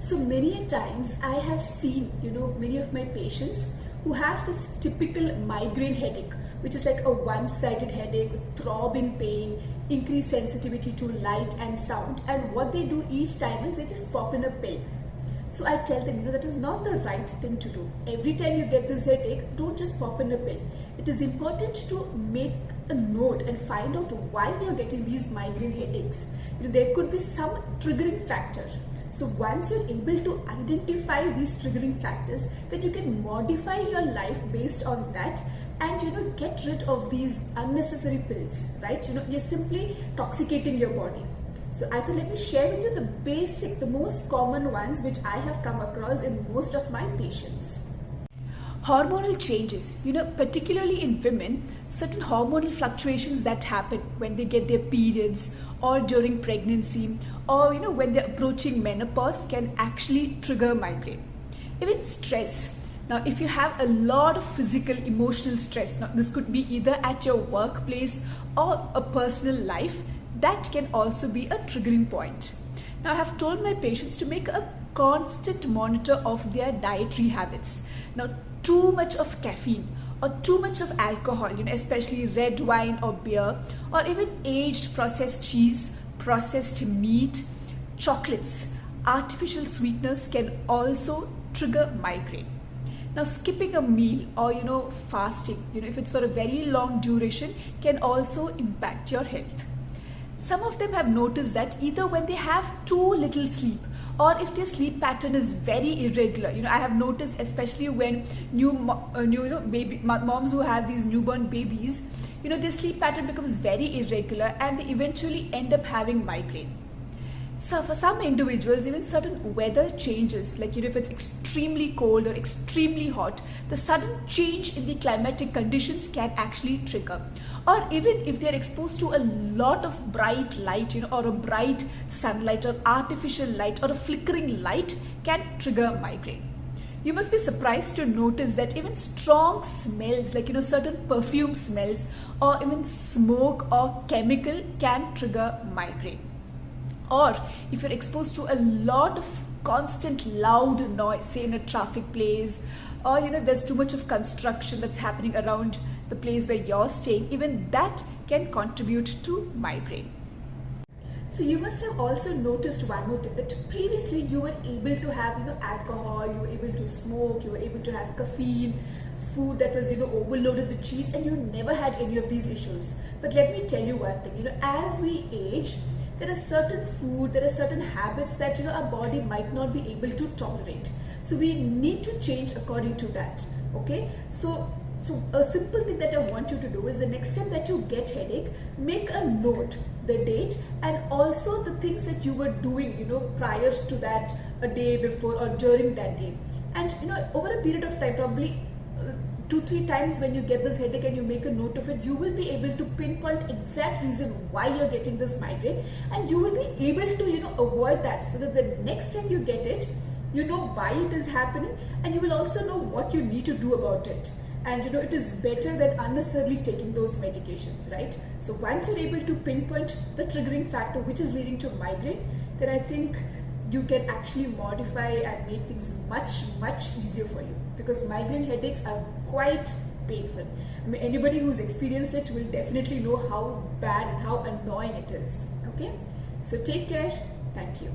So many a times I have seen, many of my patients who have this typical migraine headache, which is like a one-sided headache with throbbing pain, increased sensitivity to light and sound. And what they do each time is they just pop in a pill. So I tell them, that is not the right thing to do. Every time you get this headache, don't just pop in a pill. It is important to make a note and find out why you're getting these migraine headaches. There could be some triggering factor. So once you're able to identify these triggering factors, then you can modify your life based on that and get rid of these unnecessary pills, right? You're simply toxicating your body. So I thought let me share with you the most common ones which I have come across in most of my patients. Hormonal changes, particularly in women, certain hormonal fluctuations that happen when they get their periods or during pregnancy or when they're approaching menopause can actually trigger migraine. Even stress. Now, if you have a lot of physical, emotional stress, now this could be either at your workplace or a personal life, that can also be a triggering point. Now, I have told my patients to make a constant monitor of their dietary habits. Now, too much of caffeine or too much of alcohol, especially red wine or beer, or even aged processed cheese, processed meat, chocolates, artificial sweeteners can also trigger migraine. Now, skipping a meal or fasting, if it's for a very long duration, can also impact your health. Some of them have noticed that either when they have too little sleep or if their sleep pattern is very irregular, I have noticed especially when baby moms who have these newborn babies, their sleep pattern becomes very irregular and they eventually end up having migraine. So for some individuals, even certain weather changes, like if it's extremely cold or extremely hot, the sudden change in the climatic conditions can actually trigger. Or even if they're exposed to a lot of bright light, or a bright sunlight or artificial light or a flickering light can trigger migraine. You must be surprised to notice that even strong smells, like certain perfume smells or even smoke or chemical can trigger migraine. Or if you're exposed to a lot of constant loud noise, say in a traffic place, or there's too much of construction that's happening around the place where you're staying, even that can contribute to migraine. So you must have also noticed one more thing, that previously you were able to have alcohol, you were able to smoke, you were able to have caffeine, food that was overloaded with cheese, and you never had any of these issues. But let me tell you one thing, as we age, there are certain food, there are certain habits that our body might not be able to tolerate. So we need to change according to that. Okay, so a simple thing that I want you to do is the next time that you get headache, make a note, the date, and also the things that you were doing prior to that, a day before or during that day. And over a period of time, probably 2-3 times when you get this headache and you make a note of it, you will be able to pinpoint exact reason why you're getting this migraine, and you will be able to avoid that, so that the next time you get it, you know why it is happening, and you will also know what you need to do about it. And it is better than unnecessarily taking those medications, right? So once you're able to pinpoint the triggering factor which is leading to migraine, then I think you can actually modify and make things much easier for you, because migraine headaches are quite painful. I mean, anybody who's experienced it will definitely know how bad and how annoying it is. Okay, so take care. Thank you.